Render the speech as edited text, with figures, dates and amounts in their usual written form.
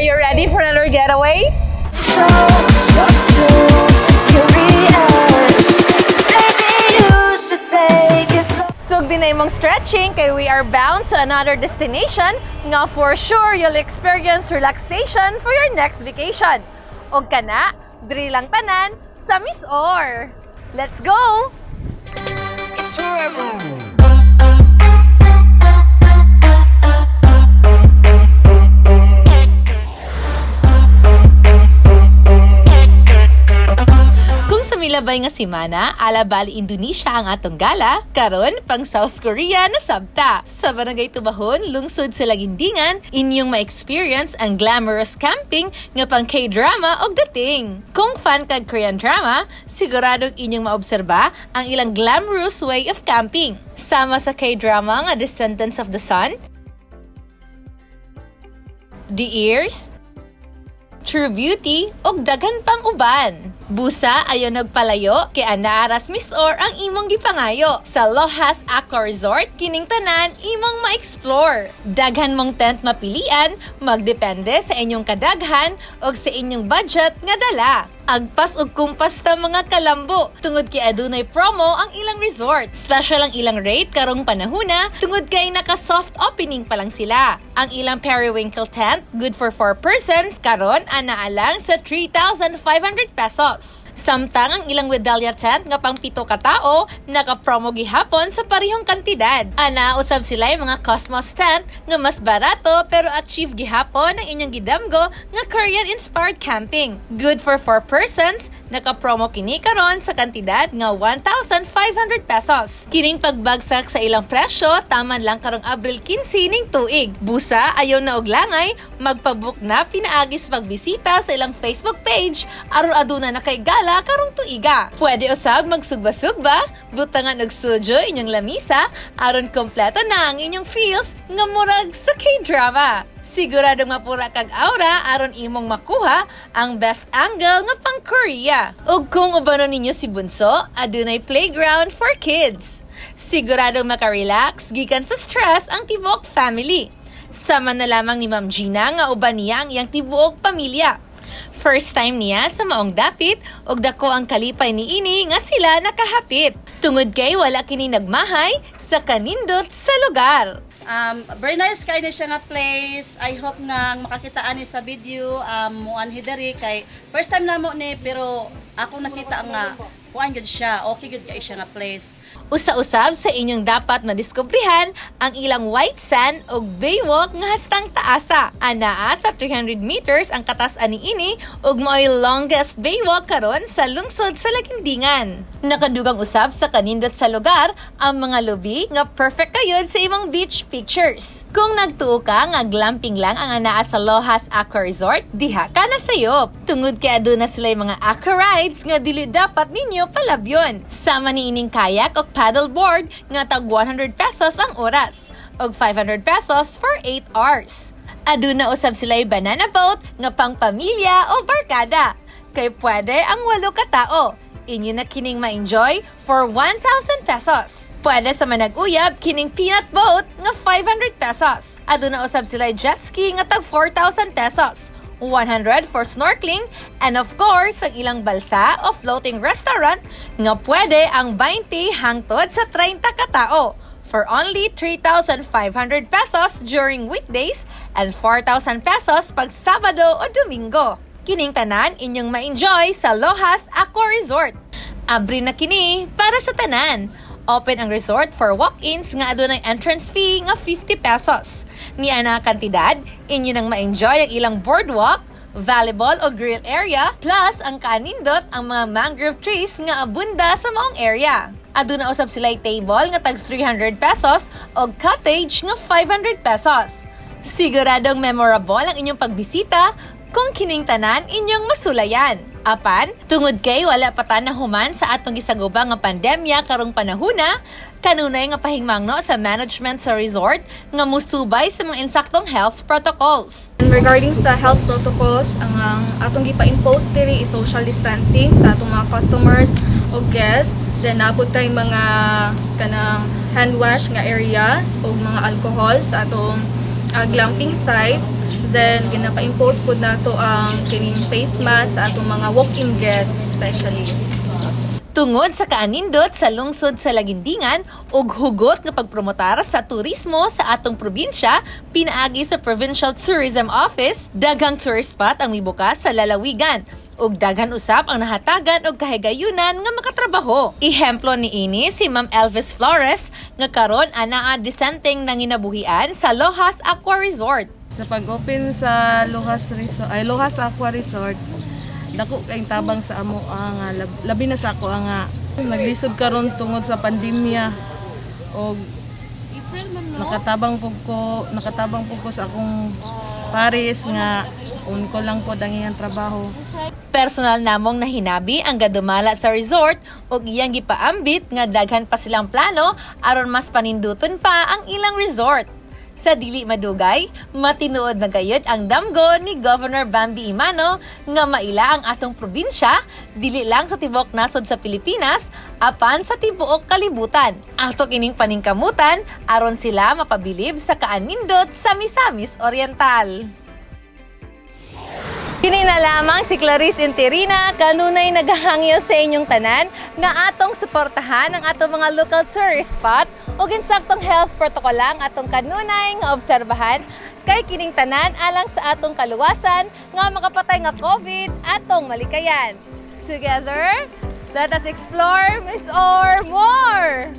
Are you ready for another getaway? Sug din na imong stretching kay we are bound to another destination nga for sure you'll experience relaxation for your next vacation. Og kana, diri lang tanan sa Miss Or. Let's go! It's forever. Kung sa milabay nga simana, ala Bali, Indonesia ang atong gala, karon pang South Korea na sabta. Sa Barangay Tubahon, lungsod sa Lagindingan, inyong ma-experience ang glamorous camping nga pang K-drama og dating. Kung fan kag Korean drama, siguradong inyong maobserba ang ilang glamorous way of camping. Sama sa K-drama nga Descendants of the Sun, The Ears, True Beauty, og daghan pang uban. Busa ayaw nagpalayo kay anaaras Miss Or ang imong gipangayo. Sa Lohas Aqua Resort, kining tanan imong ma-explore. Daghan mong tent mapilian, magdepende sa inyong kadaghan og sa inyong budget nga dala. Agpas og kumpas ta mga kalambo, tungod kay adunay promo ang ilang resort. Special ang ilang rate karong panahuna, tungod kay naka-soft opening pa lang sila. Ang ilang periwinkle tent, good for 4 persons, karon anaalang sa 3,500 pesos. Samtang ang ilang Wedalia tent nga pang 7 ka tao, naka-promo gihapon sa parihong kantidad. Ana, usab sila yung mga Cosmos tent nga mas barato pero achieve gihapon ang inyong gidamgo nga Korean-inspired camping. Good for 4 persons, naka-promo kini karon sa kantidad nga 1,500 pesos. Kining pagbagsak sa ilang presyo, taman lang karong Abril 15 ning tuig. Busa, ayaw na og langay, magpabook na pinaagis pagbisita sa ilang Facebook page aron aduna na kay gala karong tuiga. Pwede usab magsugba-sugba, butangan og sujo inyong lamisa aron kompleto na ang inyong feels nga murag sa K-drama. Siguradong mapura kag aura aron imong makuha ang best angle nga pang Korea. Ug kung ubano ninyo si Bunso, adunay playground for kids. Siguradong makarelax gikan sa stress ang tibuok family. Sama na lamang ni Ma'am Gina nga uban niya ang iyang tibuok pamilya. First time niya sa maong dapit og dako ang kalipay niini nga sila nakahapit. Tungod kay wala kini nagmahay sa kanindot sa lugar. Very nice kay ni siya nga place. I hope nga makakitaan ni sa video muan hidari kay first time namo ni pero ako nakita nga kuan gyud siya. Okay gyud kay siya nga place. Usa-usab sa inyong dapat madiskubrihan ang ilang white sand o baywalk nga hastang taasa. Anaa sa 300 meters ang katas-an niini ug mao'y longest baywalk karon sa lungsod sa Lagindingan. Nakadugang usab sa kanindot sa lugar ang mga lubi nga perfect kayod sa imong beach pictures. Kung nagtuo ka nga glamping lang ang anaa sa Lohas Aqua Resort, diha ka na sayop. Tungod kay aduna sila mga aqua rides nga dili dapat ninyo palabyon. Sama ni ining kayak o paddleboard nga tag 100 pesos ang oras og 500 pesos for 8 hours. Aduna usab sila banana boat nga pang pamilya o barkada. Kay pwede ang 8 ka tao. Inyo na kining ma-enjoy for 1,000 pesos. Pwede sa manag-uyab kining peanut boat nga 500 pesos. Aduna usab sila jet ski nga tag 4,000 pesos. 100 for snorkeling, and of course, ang ilang balsa o floating restaurant nga pwede ang 20 hangtod sa 30 ka tao for only 3,500 pesos during weekdays and 4,000 pesos pag Sabado o Domingo. Kining tanan inyong ma-enjoy sa Lohas Aqua Resort. Abri na kini para sa tanan. Open ang resort for walk-ins nga adunay entrance fee nga 50 pesos. Niya na kantidad, inyo nang ma-enjoy ang ilang boardwalk, volleyball o grill area, plus ang kanindot ang mga mangrove trees nga abunda sa maong area. Aduna usab sila table nga tag 300 pesos o cottage nga 500 pesos. Siguradong memorable ang inyong pagbisita kung kining tanan inyong masulayan. Apan, tungod kay wala pa ta nahuman sa atong gisaguba nga pandemya karong panahuna, kanunay nga pahingmangno sa management sa resort nga musubay sa mga insaktong health protocols. Regarding sa health protocols, ang atong gipa-impose diri is social distancing sa atong mga customers o guests. Then napod tayong mga kanang hand wash nga area o mga alcohol sa atong glamping site. Then ginapa-impose po nato ang kining face mask sa atong mga walk-in guests especially. Tungod sa kaanindot sa lungsod sa Lagindingan ug hugot nga pagpromotar sa turismo sa atong probinsya, pinaagi sa Provincial Tourism Office, daghang tourist spot ang mibukas sa lalawigan ug daghan usab ang nahatagan og kahigayunan nga makatrabaho. Ehemplo niini si Ma'am Elvis Flores nga karon anaa disenteng nanginabuhian sa Lohas Aqua Resort. Sa pag-open sa Lohas Aqua Resort, dako kay tabang sa amo nga labi na sa ako nga naglisod karon tungod sa pandemya og nakatabang pug ko sa akong pares nga ko lang po dangiang trabaho. Personal namong nahinabi ang gadumala sa resort ug iyang gipaambit nga daghan pa silang plano aron mas paninduton pa ang ilang resort. Sa dili madugay, matinuod na gayud ang damgo ni Governor Bambi Imano nga maila ang atong probinsya, dili lang sa tibok nasod sa Pilipinas, apan sa tibuok kalibutan. Ato kining paningkamutan aron sila mapabilib sa kaanindot sa Misamis Oriental. Kini na lamang si Clarice Interina, kanunay nagahangyo sa inyong tanan nga atong suportahan ang atong mga local tourist spot o ginsaktong health protocol lang atong kanunay nga obserbahan kay kining tanan alang sa atong kaluwasan nga makapatay nga COVID atong malikayan. Together, let us explore, Miss Or more!